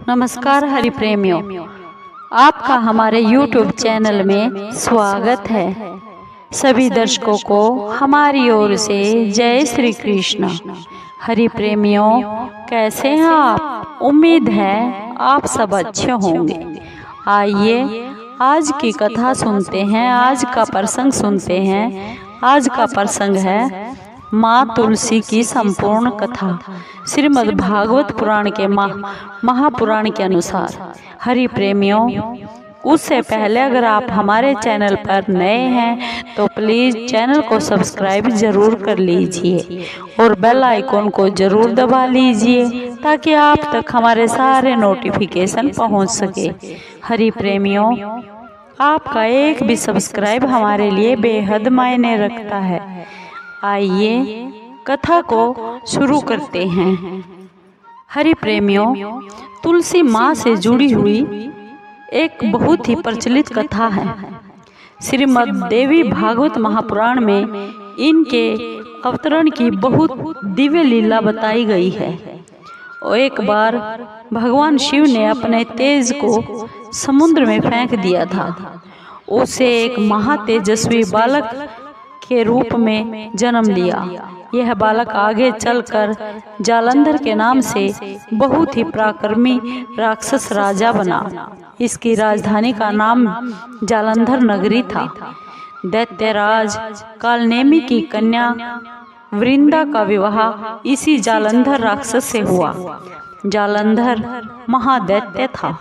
नमस्कार हरि प्रेमियों, आपका हमारे YouTube चैनल में स्वागत है। सभी दर्शकों को हमारी ओर से जय श्री कृष्ण। हरि प्रेमियों, कैसे हैं आप? उम्मीद है आप सब अच्छे होंगे। आइए आज की कथा सुनते हैं, आज का प्रसंग सुनते हैं। आज का प्रसंग है माँ तुलसी की संपूर्ण कथा, श्रीमद् भागवत पुराण के महापुराण के अनुसार। हरि प्रेमियों, उससे पहले अगर आप हमारे चैनल पर नए हैं तो प्लीज चैनल को सब्सक्राइब जरूर कर लीजिए और बेल आइकॉन को जरूर दबा लीजिए ताकि आप तक हमारे सारे नोटिफिकेशन पहुंच सके। हरि प्रेमियों, आपका एक भी सब्सक्राइब हमारे लिए बेहद मायने रखता है। आइए कथा को शुरू करते हैं। हरि प्रेमियों, तुलसी माँ से जुड़ी हुई एक बहुत ही प्रचलित कथा है। श्रीमद् देवी भागवत महापुराण में इनके अवतरण की बहुत दिव्य लीला बताई गई है। और एक बार भगवान शिव ने अपने तेज को समुद्र में फेंक दिया था। उसे एक महातेजस्वी बालक के रूप में जन्म लिया। यह बालक आगे चलकर जालंधर के नाम से बहुत ही पराक्रमी राक्षस राजा बना। इसकी राजधानी का नाम जालंधर नगरी था। दैत्यराज कालनेमी की कन्या वृंदा का विवाह इसी जालंधर राक्षस से हुआ। जालंधर महादैत्य था।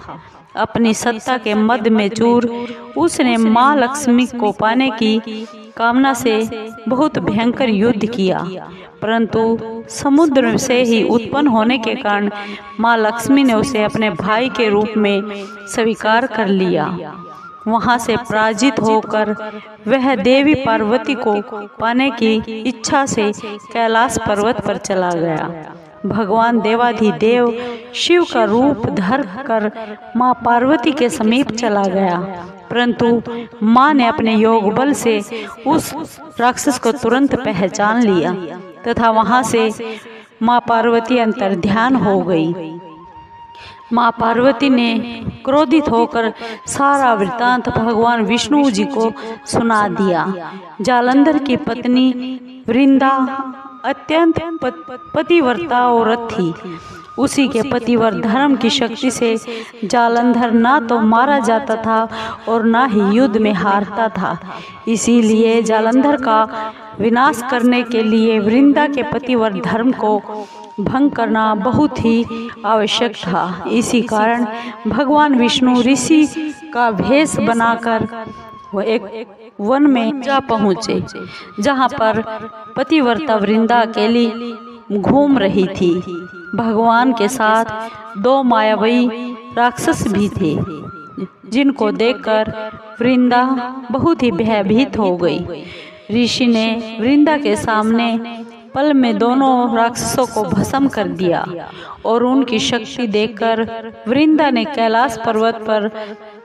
अपनी सत्ता के मद में चूर उसने माँ लक्ष्मी को पाने की कामना से बहुत भयंकर युद्ध किया, परंतु समुद्र से ही उत्पन्न होने के कारण माँ लक्ष्मी ने उसे अपने भाई के रूप में स्वीकार कर लिया। वहां से पराजित होकर वह देवी पार्वती को पाने की इच्छा से कैलाश पर्वत पर चला गया। भगवान देवाधिदेव शिव का रूप धर कर माँ पार्वती के समीप चला गया, परंतु माँ ने अपने योग बल से उस राक्षस को तुरंत पहचान लिया तथा वहां से माँ पार्वती अंतर्ध्यान हो गई। माँ पार्वती ने क्रोधित होकर सारा वृत्तांत भगवान विष्णु जी को सुना दिया। जालंधर की पत्नी वृंदा अत्यंत पतिव्रता औरत थी। उसी के पतिव्रत धर्म की शक्ति से जालंधर ना तो मारा जाता था और ना ही युद्ध में हारता था। इसीलिए जालंधर का विनाश करने के लिए वृंदा के पतिव्रत धर्म को भंग करना बहुत ही आवश्यक था। इसी कारण भगवान विष्णु ऋषि का भेष बनाकर वह एक वन में जा पहुँचे, जहाँ पर पतिव्रता वृंदा अकेली घूम रही थी। भगवान के साथ दो मायावी राक्षस भी थे, जिनको देखकर वृंदा बहुत ही भयभीत हो गई। ऋषि ने वृंदा के सामने पल में दोनों राक्षसों को भस्म कर दिया और उनकी शक्ति देखकर वृंदा ने कैलाश पर्वत पर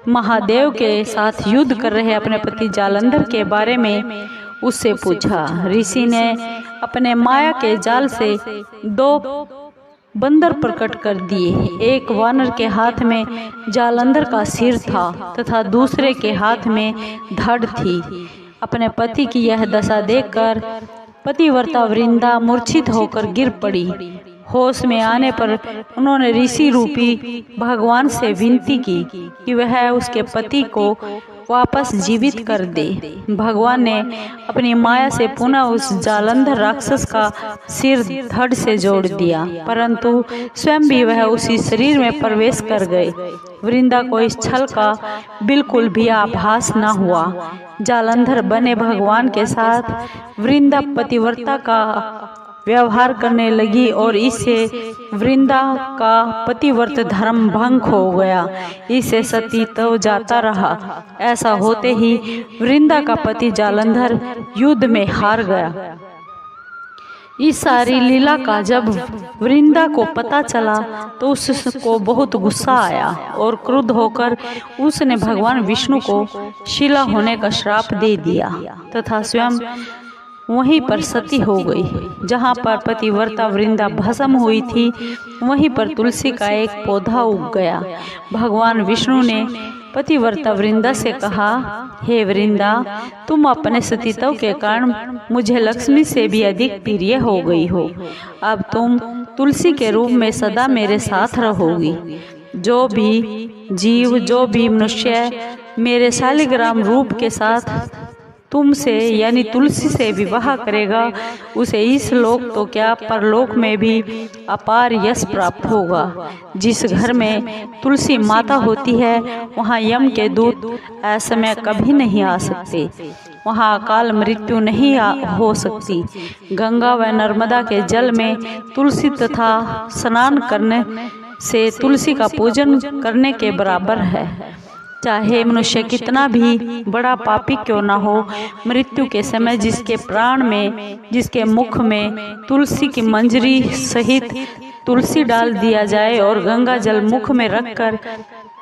महादेव के साथ युद्ध कर रहे अपने पति जालंधर के बारे में उससे पूछा। ऋषि ने अपने माया के जाल से दो बंदर प्रकट कर दिए। एक वानर के हाथ में जालंधर का सिर था तथा दूसरे के हाथ में धड़ थी। अपने पति की यह दशा देखकर पतिव्रता वृंदा मूर्छित होकर गिर पड़ी। होश में आने पर उन्होंने ऋषि रूपी भगवान से विनती की कि वह उसके पति को वापस जीवित कर दे। भगवान ने अपनी माया से पुनः उस जालंधर राक्षस का सिर धड़ से जोड़ दिया, परंतु स्वयं भी वह उसी शरीर में प्रवेश कर गए। वृंदा को इस छल का बिल्कुल भी आभास न हुआ। जालंधर बने भगवान के साथ वृंदा पतिव्रता का व्यवहार करने लगी और इससे वृंदा का पतिव्रत धर्म भंग हो गया। इससे सती तो जाता रहा। ऐसा होते ही वृंदा का पति जालंधर युद्ध में हार गया। इस सारी लीला का जब वृंदा को पता चला तो उसको बहुत गुस्सा आया और क्रुद्ध होकर उसने भगवान विष्णु को शिला होने का श्राप दे दिया तथा स्वयं वहीं पर सती हो गई। जहाँ पर पतिव्रता वृंदा भस्म हुई थी, वहीं पर तुलसी का एक पौधा उग गया। भगवान विष्णु ने पतिव्रता वृंदा से कहा, हे वृंदा, तुम अपने सतीत्व के कारण मुझे लक्ष्मी से भी अधिक प्रिय हो गई हो। अब तुम तुलसी के रूप में सदा मेरे साथ रहोगी। जो भी जीव, जो भी मनुष्य मेरे शालिग्राम रूप के साथ तुमसे यानी तुलसी से विवाह करेगा, उसे इस लोक तो क्या परलोक में भी अपार यश प्राप्त होगा। जिस घर में तुलसी माता होती है, वहाँ यम के दूत असमय कभी नहीं आ सकते, वहाँ अकाल मृत्यु नहीं हो सकती। गंगा व नर्मदा के जल में तुलसी तथा स्नान करने से तुलसी का पूजन करने के बराबर है। चाहे मनुष्य कितना भी बड़ा पापी क्यों ना हो, मृत्यु के समय जिसके प्राण में, जिसके मुख में तुलसी की मंजरी सहित तुलसी डाल दिया जाए और गंगा जल मुख में रखकर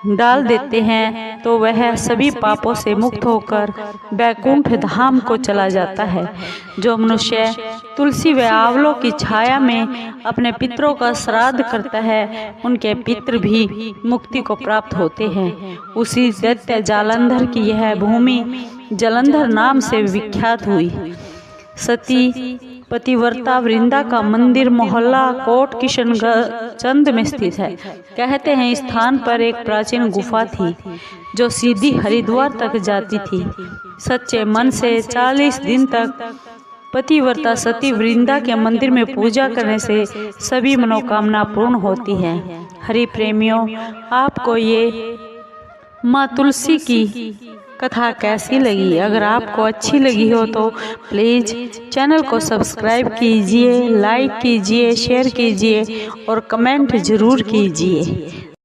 डाल देते हैं, तो वह सभी पापों से मुक्त होकर वैकुंठ धाम को चला जाता है। जो मनुष्य तुलसी व आंवलों की छाया में अपने पितरों का श्राद्ध करता है, उनके पितृ भी मुक्ति को प्राप्त होते हैं। उसी दैत्य जालंधर की यह भूमि जलंधर नाम से विख्यात हुई। सती पतिव्रता वृंदा का मंदिर मोहल्ला कोट किशनगंज में स्थित है। कहते हैं इस स्थान पर एक प्राचीन गुफा थी जो सीधी हरिद्वार तक जाती थी। सच्चे मन से 40 दिन तक पतिव्रता सती वृंदा के मंदिर में पूजा करने से सभी मनोकामना पूर्ण होती है। हरि प्रेमियों, आपको ये माँ तुलसी की कथा कैसी लगी? अगर आपको अच्छी लगी हो तो प्लीज़ चैनल को सब्सक्राइब कीजिए, लाइक कीजिए, शेयर कीजिए और कमेंट ज़रूर कीजिए।